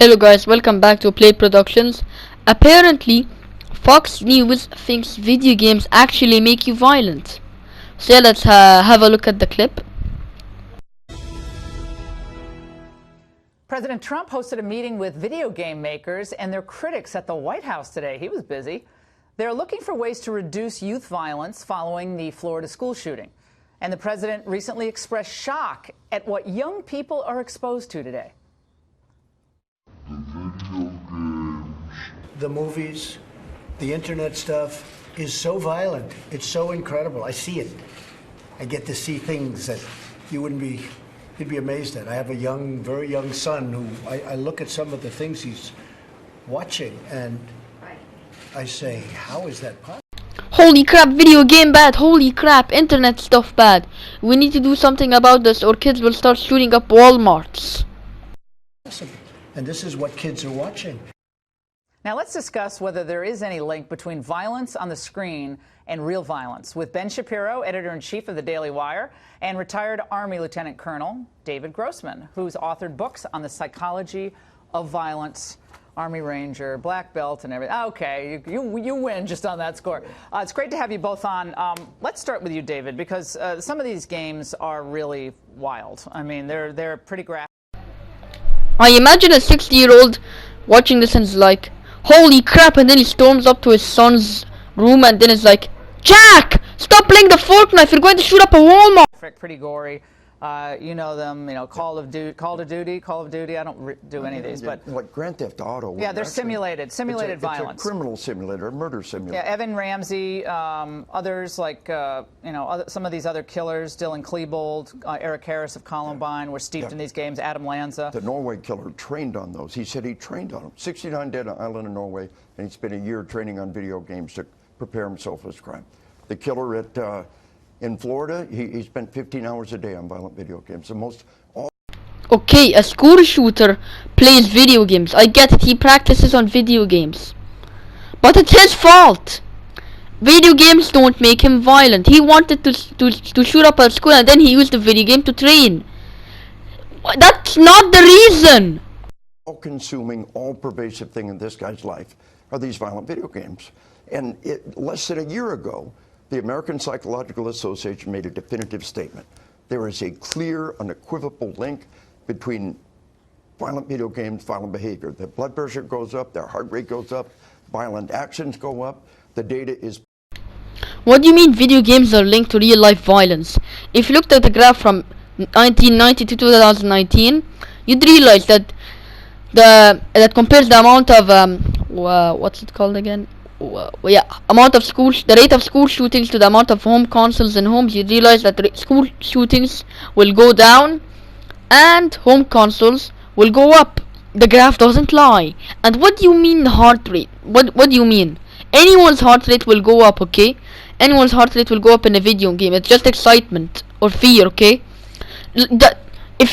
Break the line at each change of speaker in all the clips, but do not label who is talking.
Hello guys, welcome back to Play Productions. Apparently, Fox News thinks video games actually make you violent. So yeah, let's have a look at the clip.
President Trump hosted a meeting with video game makers and their critics at the White House today. He was busy. They're looking for ways to reduce youth violence following the Florida school shooting. And the president recently expressed shock at what young people are exposed to today.
The movies, the internet stuff is so violent. It's so incredible. I see it. I get to see things that you'd be amazed at. I have a very young son who I look at some of the things he's watching and I say, how is that possible?
Holy crap, video game bad. Holy crap, internet stuff bad. We need to do something about this or kids will start shooting up Walmarts.
And this is what kids are watching.
Now let's discuss whether there is any link between violence on the screen and real violence with Ben Shapiro, editor-in-chief of the Daily Wire, and retired Army Lieutenant Colonel David Grossman, who's authored books on the psychology of violence, Army Ranger, black belt, and everything. Okay, you win just on that score. It's great to have you both on. Let's start with you, David, because some of these games are really wild. I mean, they're pretty graphic.
I imagine a 60-year-old watching this and is like, holy crap, and then he storms up to his son's room and then is like, Jack, stop playing the Fortnite, you're going to shoot up a Walmart.
Pretty gory. You know them, Call of Duty. I don't do any of these, but
like Grand Theft Auto.
Yeah, they're simulated violence.
It's a criminal simulator, a murder simulator.
Yeah, Evan Ramsey, others like some of these other killers, Dylan Klebold, Eric Harris of Columbine, were steeped in these games. Adam Lanza.
The Norway killer trained on those. He said he trained on them. 69 dead on island in Norway, and he spent a year training on video games to prepare himself for his crime. The killer in Florida, he spent 15 hours a day on violent video games.
Okay, a school shooter plays video games. I get it, he practices on video games. But it's his fault. Video games don't make him violent. He wanted to shoot up a school and then he used the video game to train. That's not the reason.
All-consuming, all-pervasive thing in this guy's life are these violent video games. And less than a year ago, the American Psychological Association made a definitive statement. There is a clear, unequivocal link between violent video games, violent behavior. Their blood pressure goes up, their heart rate goes up, violent actions go up. The data is...
What do you mean video games are linked to real-life violence? If you looked at the graph from 1990 to 2019, you'd realize that that compares the amount of what's it called again? The rate of school shootings to the amount of home consoles in homes. You realize that school shootings will go down and home consoles will go up. The graph doesn't lie. And what do you mean heart rate? What do you mean? Anyone's heart rate will go up, okay? Anyone's heart rate will go up in a video game. It's just excitement or fear, okay? If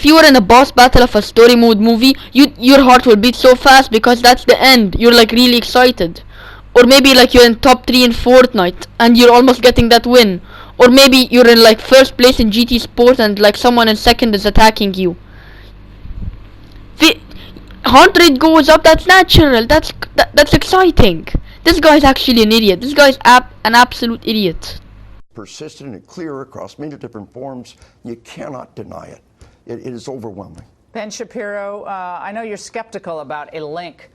you were in a boss battle of a story mode movie, your heart will beat so fast because that's the end. You're like really excited. Or maybe like you're in top 3 in Fortnite and you're almost getting that win. Or maybe you're in like first place in GT Sport and like someone in second is attacking you. Heart rate goes up, that's natural, that's exciting. This guy's actually an idiot. This guy's an absolute idiot.
Persistent and clear across many different forms. You cannot deny it. It is overwhelming. Ben
Shapiro, I know you're skeptical about a link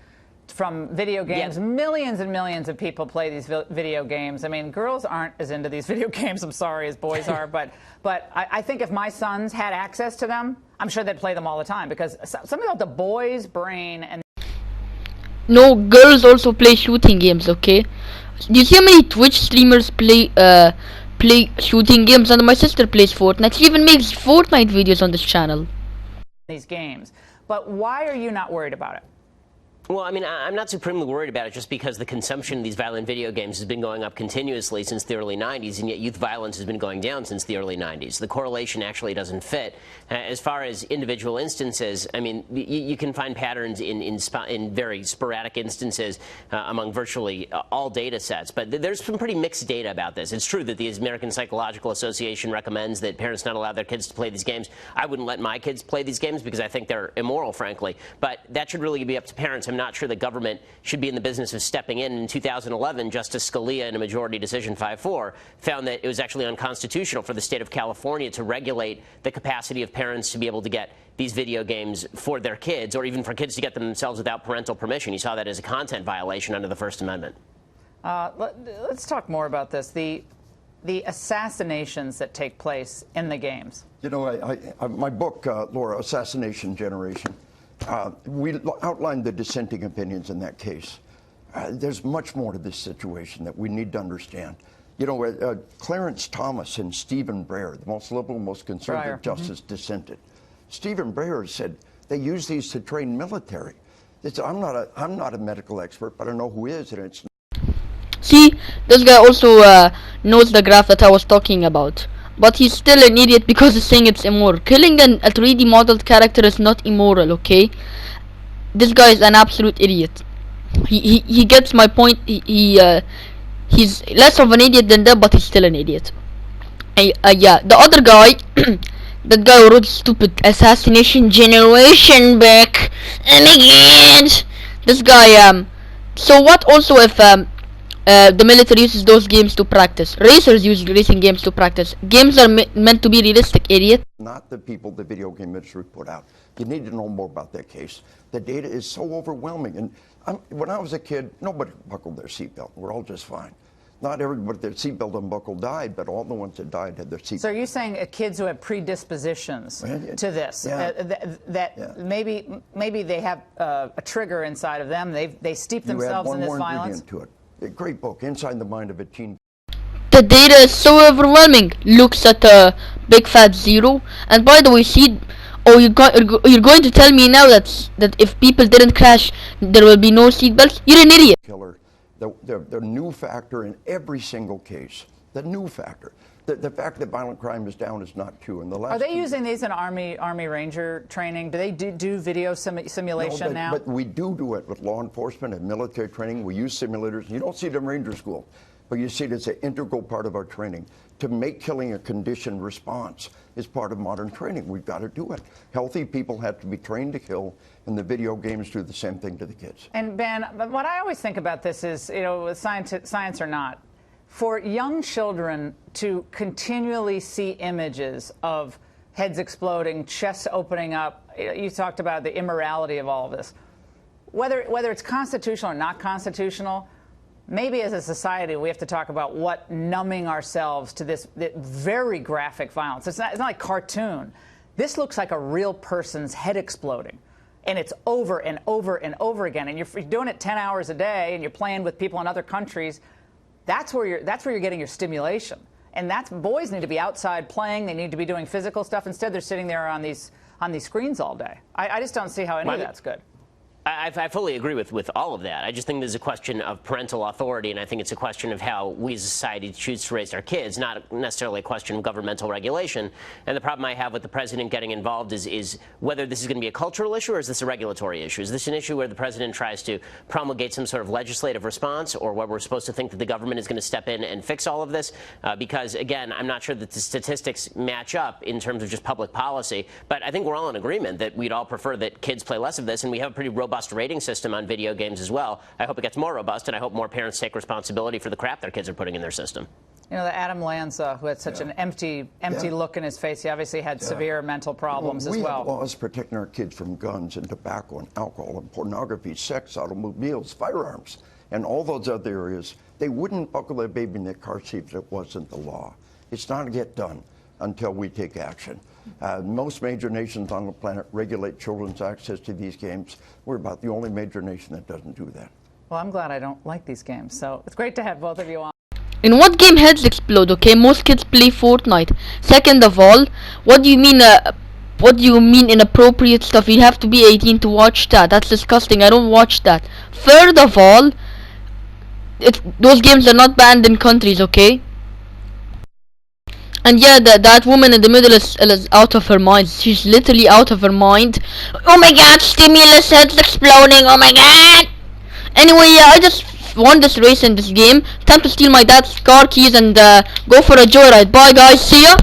from video games. Yeah. Millions and millions of people play these video games. I mean, girls aren't as into these video games, I'm sorry, as boys are, but I think if my sons had access to them, I'm sure they'd play them all the time because something about the boy's brain and...
No, girls also play shooting games, okay? Do you see how many Twitch streamers play shooting games? And my sister plays Fortnite. She even makes Fortnite videos on this channel.
These games. But why are you not worried about it?
Well, I mean, I'm not supremely worried about it just because the consumption of these violent video games has been going up continuously since the early 90s, and yet youth violence has been going down since the early 90s. The correlation actually doesn't fit. As far as individual instances, I mean, you can find patterns in very sporadic instances among virtually all data sets, but there's some pretty mixed data about this. It's true that the American Psychological Association recommends that parents not allow their kids to play these games. I wouldn't let my kids play these games because I think they're immoral, frankly, but that should really be up to parents. I'm not sure the government should be in the business of stepping in. In 2011, Justice Scalia, in a majority decision 5-4, found that it was actually unconstitutional for the state of California to regulate the capacity of parents to be able to get these video games for their kids, or even for kids to get them themselves without parental permission. He saw that as a content violation under the First Amendment.
Let's talk more about this. The assassinations that take place in the games.
You know, my book, Laura, Assassination Generation, we outlined the dissenting opinions in that case. There's much more to this situation that we need to understand. You know, Clarence Thomas and Stephen Breyer, the most liberal, most conservative justice, dissented. Stephen Breyer said they use these to train military. I'm not a medical expert, but I know who is, and it's.
See, this guy also knows the graph that I was talking about. But he's still an idiot because he's saying it's immoral. Killing a 3D modeled character is not immoral, okay? This guy is an absolute idiot. He gets my point. He's less of an idiot than that, but he's still an idiot. Yeah, the other guy, that guy who wrote stupid Assassination Generation back and again. This guy, so what also if the military uses those games to practice? Racers use racing games to practice. Games are meant to be realistic, idiot.
Not the people the video game industry put out. You need to know more about that case. The data is so overwhelming. And when I was a kid, nobody buckled their seatbelt. We're all just fine. Not everybody with their seatbelt unbuckled died, but all the ones that died had their seatbelt.
So are you saying kids who have predispositions to this, maybe they have a trigger inside of them, they steep themselves in this violence?
To it. A great book, Inside the Mind of a Teen.
The data is so overwhelming. Looks at a big fat zero. And by the way, see, you're going to tell me now that if people didn't crash, there will be no seatbelts? You're an idiot.
Killer. The new factor in every single case. The new factor. The fact that violent crime is down is not true.
Are they using these in Army Ranger training? Do they do video simulation now?
But we do it with law enforcement and military training. We use simulators. You don't see it in Ranger School, but you see it as an integral part of our training. To make killing a conditioned response is part of modern training. We've got to do it. Healthy people have to be trained to kill, and the video games do the same thing to the kids.
And Ben, what I always think about this is, you know, science or not, for young children to continually see images of heads exploding, chests opening up, you talked about the immorality of all of this. Whether it's constitutional or not constitutional, maybe as a society we have to talk about what numbing ourselves to this very graphic violence. It's not like cartoon. This looks like a real person's head exploding. And it's over and over and over again. And you're doing it 10 hours a day, and you're playing with people in other countries. That's where you're getting your stimulation. And boys need to be outside playing. They need to be doing physical stuff. Instead, they're sitting there on these screens all day. I just don't see how any of that's good.
I fully agree with all of that. I just think there's a question of parental authority, and I think it's a question of how we as a society choose to raise our kids, not necessarily a question of governmental regulation. And the problem I have with the president getting involved is whether this is going to be a cultural issue or is this a regulatory issue? Is this an issue where the president tries to promulgate some sort of legislative response, or where we're supposed to think that the government is going to step in and fix all of this? Because, again, I'm not sure that the statistics match up in terms of just public policy, but I think we're all in agreement that we'd all prefer that kids play less of this, and we have a pretty robust rating system on video games as well. I hope it gets more robust, and I hope more parents take responsibility for the crap their kids are putting in their system.
You know, the Adam Lanza, who had such an empty look in his face, he obviously had severe mental problems as well.
We have laws protecting our kids from guns and tobacco and alcohol and pornography, sex, automobiles, firearms, and all those other areas. They wouldn't buckle their baby in their car seat if it wasn't the law. It's not to get done until we take action. Most major nations on the planet regulate children's access to these games. We're about the only major nation that doesn't do that.
Well, I'm glad I don't like these games, so it's great to have both of you on.
In what game heads explode? Okay, most kids play Fortnite. Second of all, what do you mean What do you mean inappropriate stuff? You have to be 18 to watch that. That's disgusting. I don't watch that. Third of all, those games are not banned in countries, okay? And yeah, that woman in the middle is out of her mind. She's literally out of her mind. Oh my god, stimulus heads exploding. Oh my god. Anyway, yeah, I just won this race in this game. Time to steal my dad's car keys and go for a joyride. Bye guys, see ya.